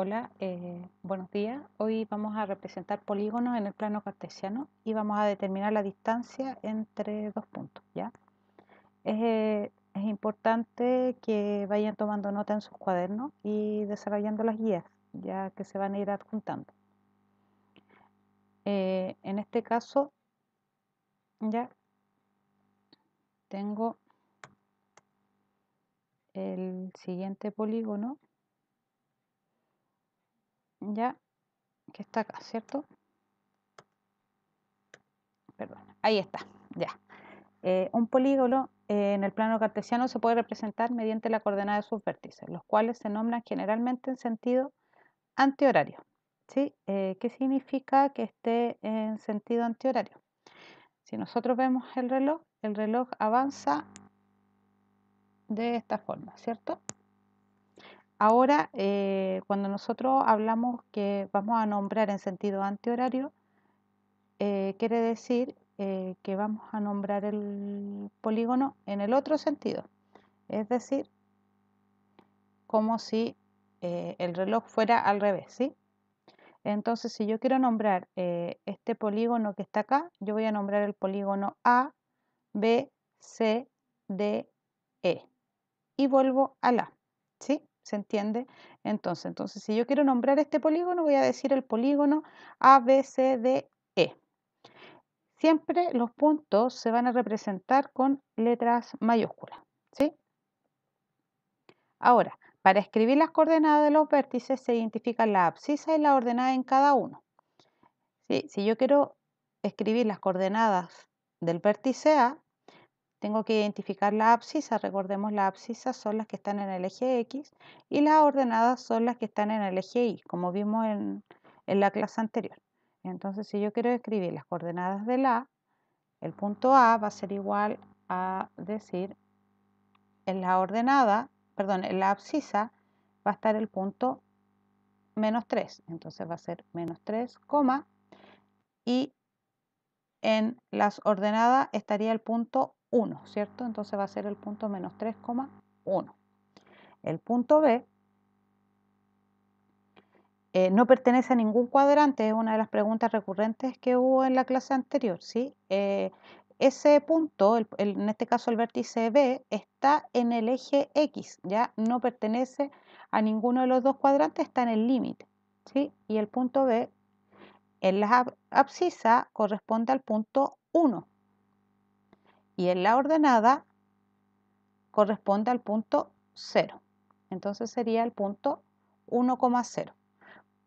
Hola, buenos días. Hoy vamos a representar polígonos en el plano cartesiano y vamos a determinar la distancia entre dos puntos, ¿ya? Es importante que vayan tomando nota en sus cuadernos y desarrollando las guías, ya que se van a ir adjuntando. En este caso, ya tengo el siguiente polígono, ya que está acá, ¿cierto? Perdón, ahí está, ya. Un polígono en el plano cartesiano se puede representar mediante la coordenada de sus vértices, los cuales se nombran generalmente en sentido antihorario. ¿Sí? ¿Qué significa que esté en sentido antihorario? Si nosotros vemos el reloj avanza de esta forma, ¿cierto? Ahora, cuando nosotros hablamos que vamos a nombrar en sentido antihorario, quiere decir que vamos a nombrar el polígono en el otro sentido. Es decir, como si el reloj fuera al revés, ¿sí? Entonces, si yo quiero nombrar este polígono que está acá, yo voy a nombrar el polígono A, B, C, D, E. Y vuelvo al A, ¿sí? ¿Se entiende? Entonces, si yo quiero nombrar este polígono, voy a decir el polígono A, B, C, D, E. Siempre los puntos se van a representar con letras mayúsculas, ¿sí? Ahora, para escribir las coordenadas de los vértices se identifican la abscisa y la ordenada en cada uno. ¿Sí? Si yo quiero escribir las coordenadas del vértice A, tengo que identificar la abscisa. Recordemos, las abscisas son las que están en el eje X y las ordenadas son las que están en el eje Y, como vimos en la clase anterior. Entonces, si yo quiero escribir las coordenadas del A, el punto A va a ser igual a decir en la ordenada, perdón, en la abscisa va a estar el punto menos 3. Entonces va a ser menos 3, y en las ordenadas estaría el punto 1, ¿cierto? Entonces va a ser el punto menos 3,1. El punto B no pertenece a ningún cuadrante, es una de las preguntas recurrentes que hubo en la clase anterior, ¿sí? Ese punto, en este caso el vértice B, está en el eje X, ya no pertenece a ninguno de los dos cuadrantes, está en el límite, ¿sí? Y el punto B en la abscisa corresponde al punto 1 y en la ordenada corresponde al punto 0. Entonces sería el punto 1,0.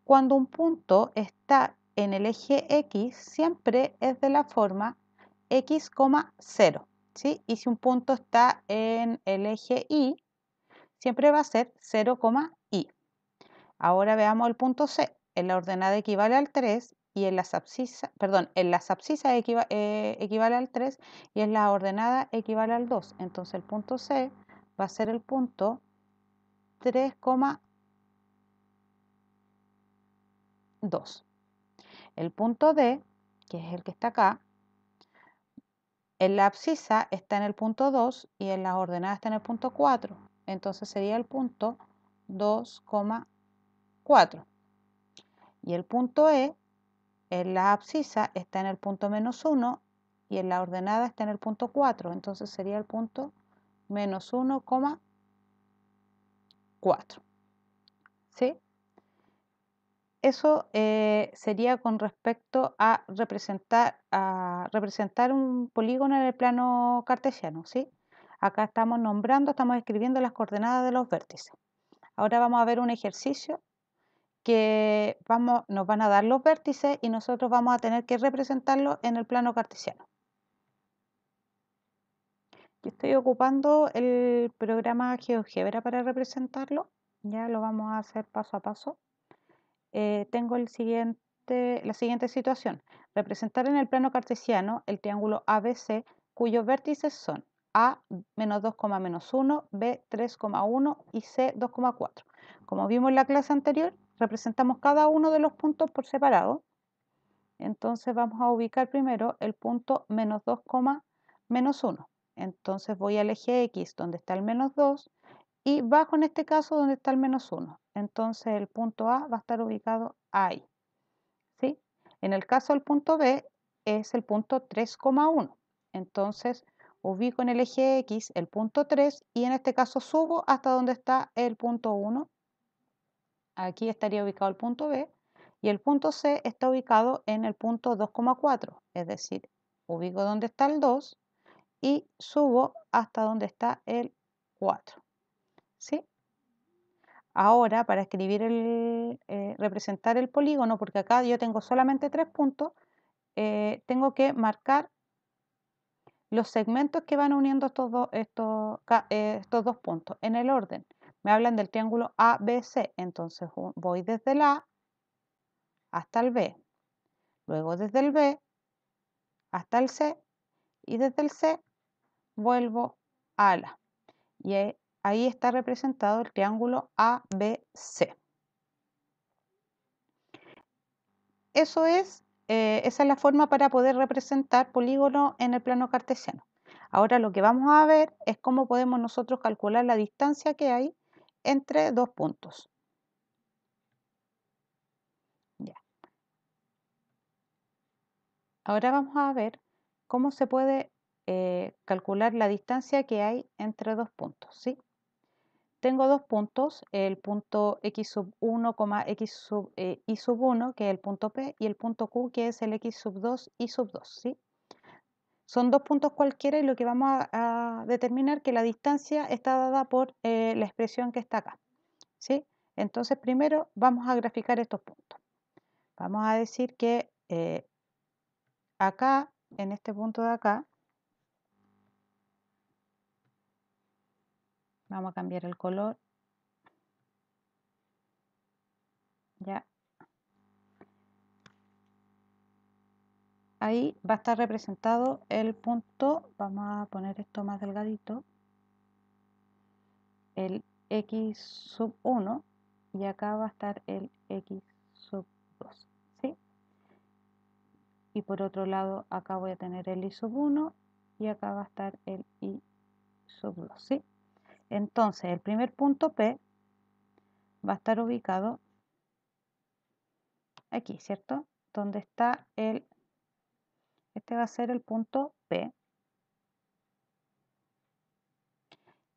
Cuando un punto está en el eje X, siempre es de la forma x, 0, ¿sí? Y si un punto está en el eje Y, siempre va a ser 0, y. Ahora veamos el punto C. En la ordenada equivale al 3 y en las abscisas, equivale al 3 y en la ordenada equivale al 2. Entonces el punto C va a ser el punto 3,2. El punto D, que es el que está acá, en la abscisa está en el punto 2 y en las ordenadas está en el punto 4. Entonces sería el punto 2,4. Y el punto E en la abscisa está en el punto menos 1 y en la ordenada está en el punto 4. Entonces sería el punto menos 1,4. ¿Sí? Eso sería con respecto a representar un polígono en el plano cartesiano, ¿sí? Acá estamos nombrando, estamos escribiendo las coordenadas de los vértices. Ahora vamos a ver un ejercicio que nos van a dar los vértices y nosotros vamos a tener que representarlo en el plano cartesiano. Yo estoy ocupando el programa GeoGebra para representarlo, ya lo vamos a hacer paso a paso. Tengo la siguiente situación. Representar en el plano cartesiano el triángulo ABC cuyos vértices son A menos 2,-1, B 3,1 y C 2,4. Como vimos en la clase anterior, representamos cada uno de los puntos por separado. Entonces vamos a ubicar primero el punto menos 2,-1. Entonces voy al eje X donde está el menos 2 y bajo en este caso donde está el menos 1. Entonces el punto A va a estar ubicado ahí, ¿sí? En el caso del punto B es el punto 3,1. Entonces ubico en el eje X el punto 3 y en este caso subo hasta donde está el punto 1. Aquí estaría ubicado el punto B y el punto C está ubicado en el punto 2,4. Es decir, ubico donde está el 2 y subo hasta donde está el 4. ¿Sí? Ahora, para escribir representar el polígono, porque acá yo tengo solamente 3 puntos, tengo que marcar los segmentos que van uniendo estos dos puntos en el orden. Me hablan del triángulo ABC, entonces voy desde el A hasta el B, luego desde el B hasta el C y desde el C vuelvo al A. Y ahí está representado el triángulo ABC. Esa es la forma para poder representar polígonos en el plano cartesiano. Ahora lo que vamos a ver es cómo podemos nosotros calcular la distancia que hay entre dos puntos. Ya. Ahora vamos a ver cómo se puede calcular la distancia que hay entre dos puntos, ¿sí? Tengo dos puntos, el punto x sub 1, x y sub 1, que es el punto P, y el punto Q, que es el x sub 2, y sub 2, ¿sí? Son dos puntos cualquiera y lo que vamos a determinar que la distancia está dada por la expresión que está acá, ¿sí? Entonces primero vamos a graficar estos puntos. Vamos a decir que acá, en este punto de acá, vamos a cambiar el color, ya. Ahí va a estar representado el punto, vamos a poner esto más delgadito, el x sub 1 y acá va a estar el x sub 2, ¿sí? Y por otro lado acá voy a tener el y sub 1 y acá va a estar el y sub 2, ¿sí? Entonces el primer punto P va a estar ubicado aquí, ¿cierto? Donde está este va a ser el punto P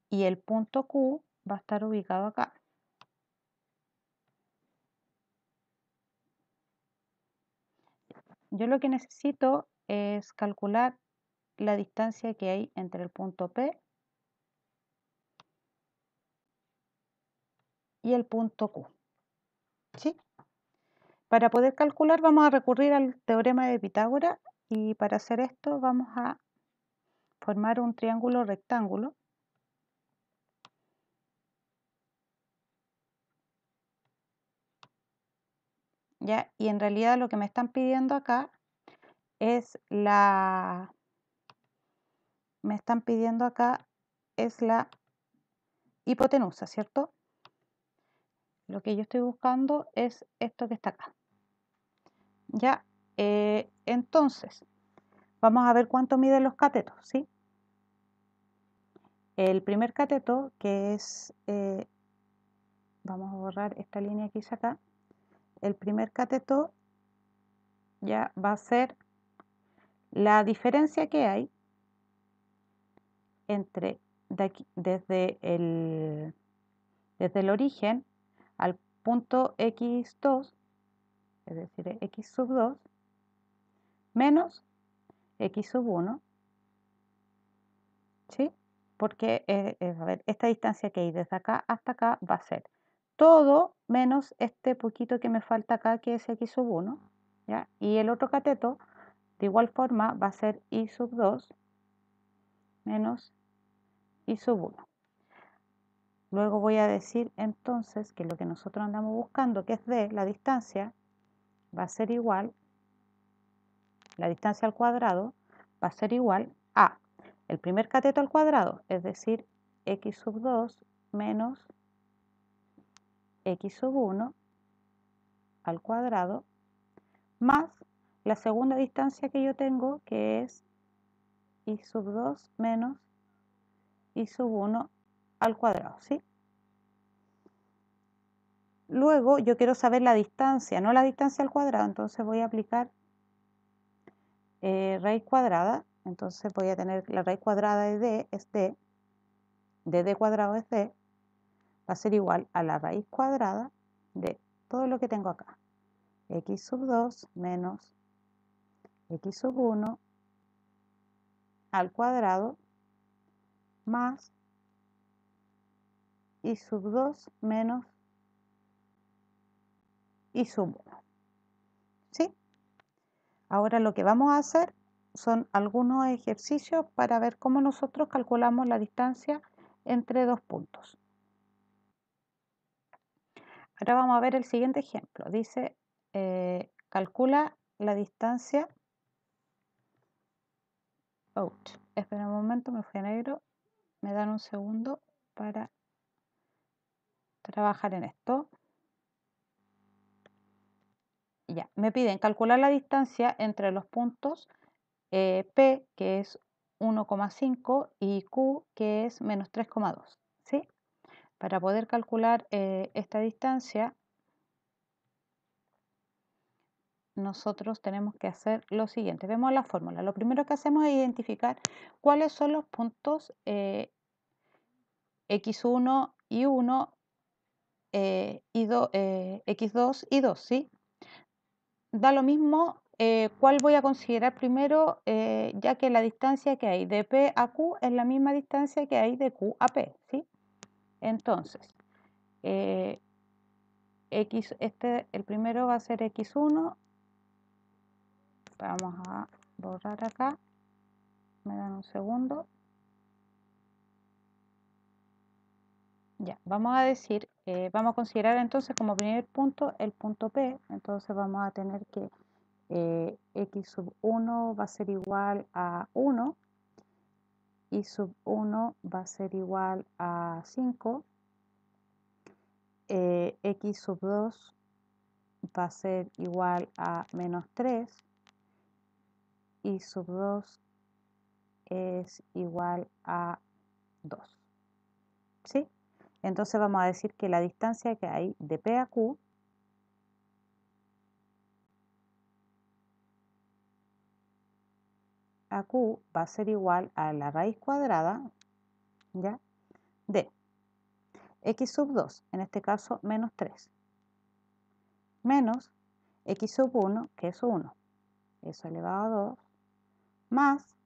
y el punto Q va a estar ubicado acá. Yo lo que necesito es calcular la distancia que hay entre el punto P y el punto Q, ¿sí? Para poder calcular vamos a recurrir al teorema de Pitágoras y para hacer esto vamos a formar un triángulo rectángulo. ¿Ya? Y en realidad lo que me están pidiendo acá es la hipotenusa, ¿cierto? Lo que yo estoy buscando es esto que está acá. Ya, entonces, vamos a ver cuánto miden los catetos, ¿sí? El primer cateto, que es, vamos a borrar esta línea que hice acá, el primer cateto ya va a ser la diferencia que hay entre desde el origen al punto x2, es decir, x sub 2, menos x sub 1, ¿sí? Porque, a ver, esta distancia que hay desde acá hasta acá va a ser todo menos este poquito que me falta acá, que es x sub 1, ¿ya? Y el otro cateto, de igual forma, va a ser y sub 2 menos y sub 1. Luego voy a decir entonces que lo que nosotros andamos buscando, que es d, la distancia, va a ser igual, la distancia al cuadrado, va a ser igual a el primer cateto al cuadrado, es decir, x sub 2 menos x sub 1 al cuadrado, más la segunda distancia que yo tengo, que es y sub 2 menos y sub 1 al cuadrado, ¿sí? luego yo quiero saber la distancia, no la distancia al cuadrado, entonces voy a aplicar raíz cuadrada. Entonces voy a tener la raíz cuadrada de d es d, de d cuadrado es d, va a ser igual a la raíz cuadrada de todo lo que tengo acá. X sub 2 menos X sub 1 al cuadrado más Y sub 2 menos Y sub 1. ¿Sí? Ahora lo que vamos a hacer son algunos ejercicios para ver cómo nosotros calculamos la distancia entre dos puntos. Ahora vamos a ver el siguiente ejemplo. Dice, calcula la distancia. Espera un momento, me fui a negro. Me dan un segundo para trabajar en esto. Ya, me piden calcular la distancia entre los puntos P, que es 1,5, y Q, que es menos 3,2. ¿Sí? Para poder calcular esta distancia, nosotros tenemos que hacer lo siguiente. Vemos la fórmula. Lo primero que hacemos es identificar cuáles son los puntos x1 y 1, x2 y 2, ¿sí? Da lo mismo cuál voy a considerar primero, ya que la distancia que hay de P a Q es la misma distancia que hay de Q a P, ¿sí? Entonces, el primero va a ser x1. Vamos a borrar acá. Me dan un segundo. Ya, vamos a decir, vamos a considerar entonces como primer punto el punto P. Entonces vamos a tener que x sub 1 va a ser igual a 1. Y sub 1 va a ser igual a 5. X sub 2 va a ser igual a menos 3. Y sub 2 es igual a 2. ¿Sí? Entonces vamos a decir que la distancia que hay de P a Q va a ser igual a la raíz cuadrada, ¿ya?, de x sub 2, en este caso menos 3, menos x sub 1, que es 1, eso elevado a 2, más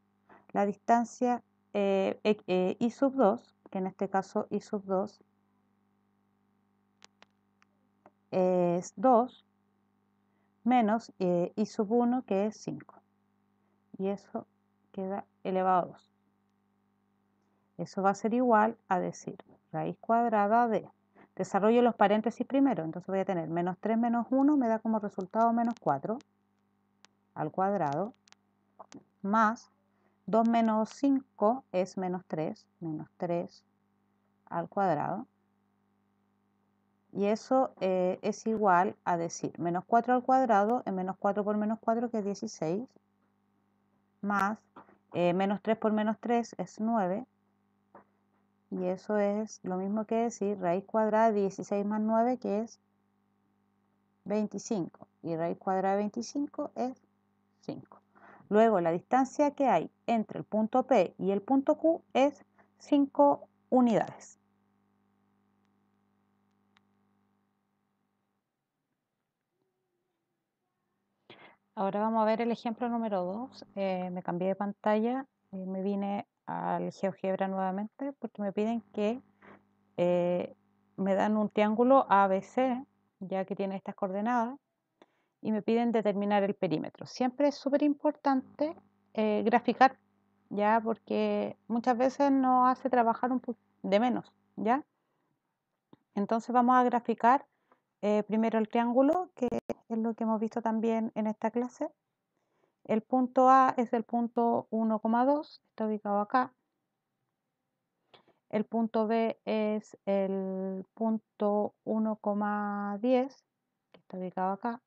la distancia y sub 2, que en este caso y sub 2 es 2, menos y sub 1, que es 5. Y eso queda elevado a 2. Eso va a ser igual a decir raíz cuadrada de, desarrollo los paréntesis primero, entonces voy a tener menos 3 menos 1 me da como resultado menos 4 al cuadrado, más 2 menos 5 es menos 3 al cuadrado. Y eso es igual a decir menos 4 al cuadrado es menos 4 por menos 4, que es 16, más menos 3 por menos 3 es 9. Y eso es lo mismo que decir raíz cuadrada de 16 más 9, que es 25. Y raíz cuadrada de 25 es 5. Luego, la distancia que hay entre el punto P y el punto Q es 5 unidades. Ahora vamos a ver el ejemplo número 2. Me cambié de pantalla, me vine al GeoGebra nuevamente porque me piden que me dan un triángulo ABC, ya que tiene estas coordenadas, y me piden determinar el perímetro. Siempre es súper importante graficar, ya, porque muchas veces nos hace trabajar un poco de menos, ya. Entonces vamos a graficar primero el triángulo, que es lo que hemos visto también en esta clase. El punto A es el punto 1,2, está ubicado acá. El punto B es el punto 1,10, que está ubicado acá.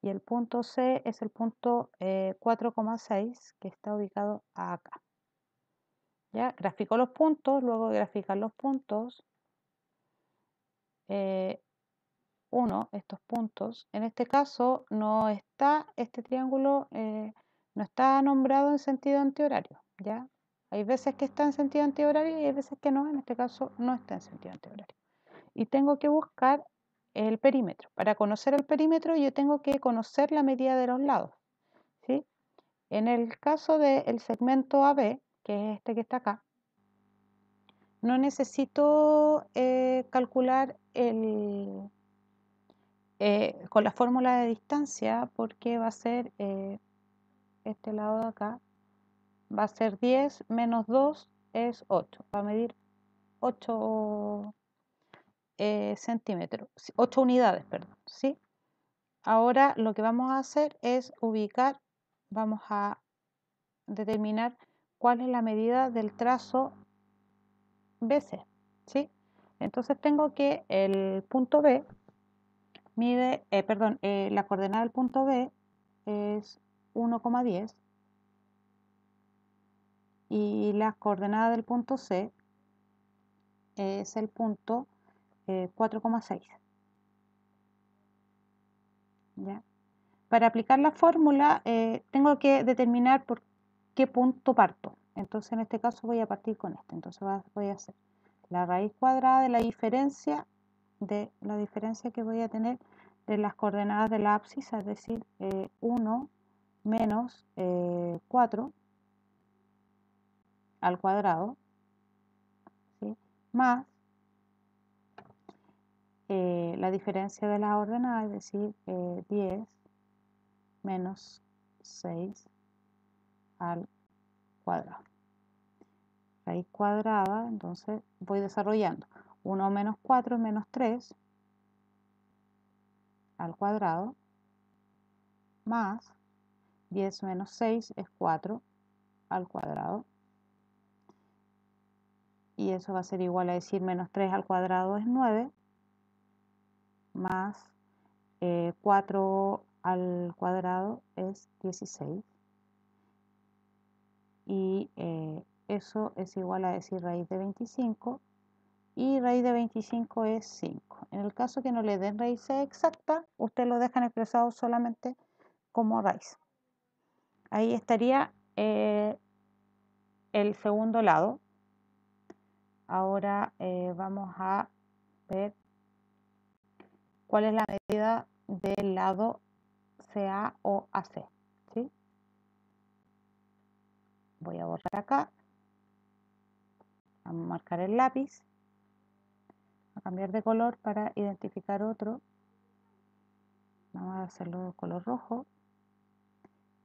Y el punto C es el punto 4,6, que está ubicado acá. ¿Ya? Grafico los puntos, luego de graficar los puntos, 1, estos puntos. En este caso no está este triángulo, no está nombrado en sentido antihorario, ¿ya? Hay veces que está en sentido antihorario y hay veces que no, en este caso no está en sentido antihorario. Y tengo que buscar el perímetro. Para conocer el perímetro yo tengo que conocer la medida de los lados, ¿sí? En el caso del segmento AB, que es este que está acá, no necesito calcular con la fórmula de distancia porque va a ser este lado de acá, va a ser 10 menos 2 es 8, va a medir 8 centímetros, 8 unidades, perdón, ¿sí? Ahora lo que vamos a hacer es ubicar, vamos a determinar cuál es la medida del trazo BC, ¿sí? Entonces tengo que el punto B mide, la coordenada del punto B es 1,10 y la coordenada del punto C es el punto 4,6. ¿Ya? Para aplicar la fórmula tengo que determinar por qué punto parto. Entonces en este caso voy a partir con este. Entonces voy a hacer la raíz cuadrada de la diferencia que voy a tener de las coordenadas de la abscisa, es decir, 1 menos 4 al cuadrado, ¿sí? Más la diferencia de las ordenadas, es decir, 10 menos 6 al cuadrado. Raíz cuadrada, entonces voy desarrollando. 1 menos 4 menos 3 al cuadrado, más 10 menos 6 es 4 al cuadrado. Y eso va a ser igual a decir menos 3 al cuadrado es 9, más 4 al cuadrado es 16. Y eso es igual a decir raíz de 25. Y raíz de 25 es 5. En el caso que no le den raíces exactas, ustedes lo dejan expresado solamente como raíz. Ahí estaría el segundo lado. Ahora vamos a ver cuál es la medida del lado CA o AC, ¿sí? Voy a borrar acá, vamos a marcar el lápiz, a cambiar de color para identificar otro. Vamos a hacerlo de color rojo.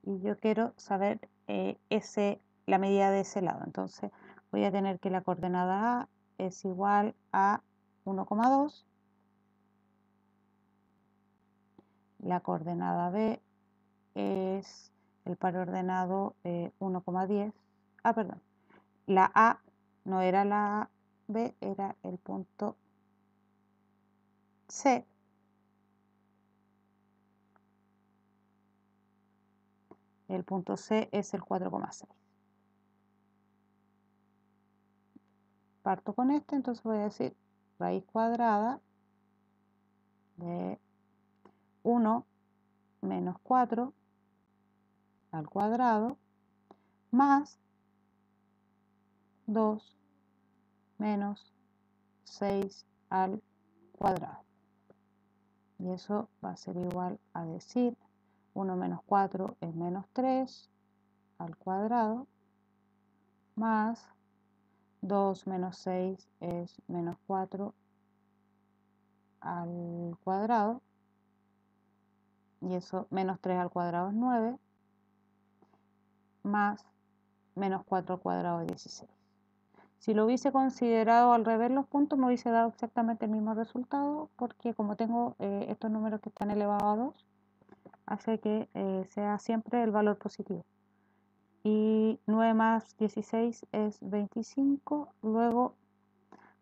Y yo quiero saber la medida de ese lado. Entonces voy a tener que la coordenada A es igual a 1,2. La coordenada B es el par ordenado 1,10. Perdón. La A no era la B, era el punto C. El punto C es el 4,6. Parto con este, entonces voy a decir raíz cuadrada de 1 menos 4 al cuadrado más 2 menos 6 al cuadrado. Y eso va a ser igual a decir 1 menos 4 es menos 3 al cuadrado más 2 menos 6 es menos 4 al cuadrado. Y eso menos 3 al cuadrado es 9 más menos 4 al cuadrado es 16. Si lo hubiese considerado al revés los puntos, me hubiese dado exactamente el mismo resultado, porque como tengo estos números que están elevados a 2, hace que sea siempre el valor positivo. Y 9 más 16 es 25, luego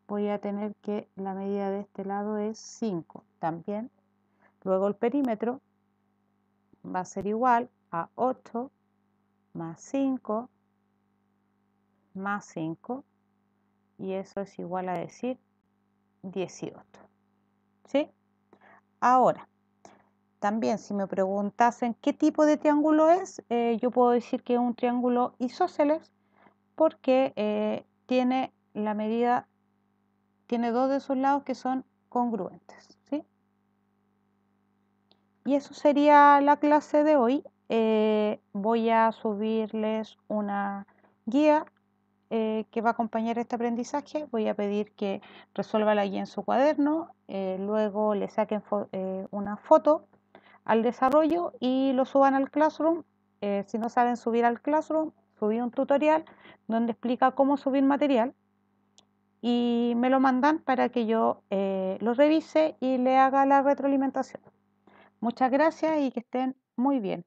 voy a tener que la medida de este lado es 5 también. Luego el perímetro va a ser igual a 8 más 5 más 5, y eso es igual a decir 18. ¿Sí? Ahora, también si me preguntasen qué tipo de triángulo es, yo puedo decir que es un triángulo isósceles porque tiene la medida, tiene dos de sus lados que son congruentes, ¿sí? Y eso sería la clase de hoy. Voy a subirles una guía que va a acompañar este aprendizaje. Voy a pedir que resuelva la guía en su cuaderno, luego le saquen una foto al desarrollo y lo suban al Classroom. Si no saben subir al Classroom, subí un tutorial donde explica cómo subir material y me lo mandan para que yo lo revise y le haga la retroalimentación. Muchas gracias y que estén muy bien.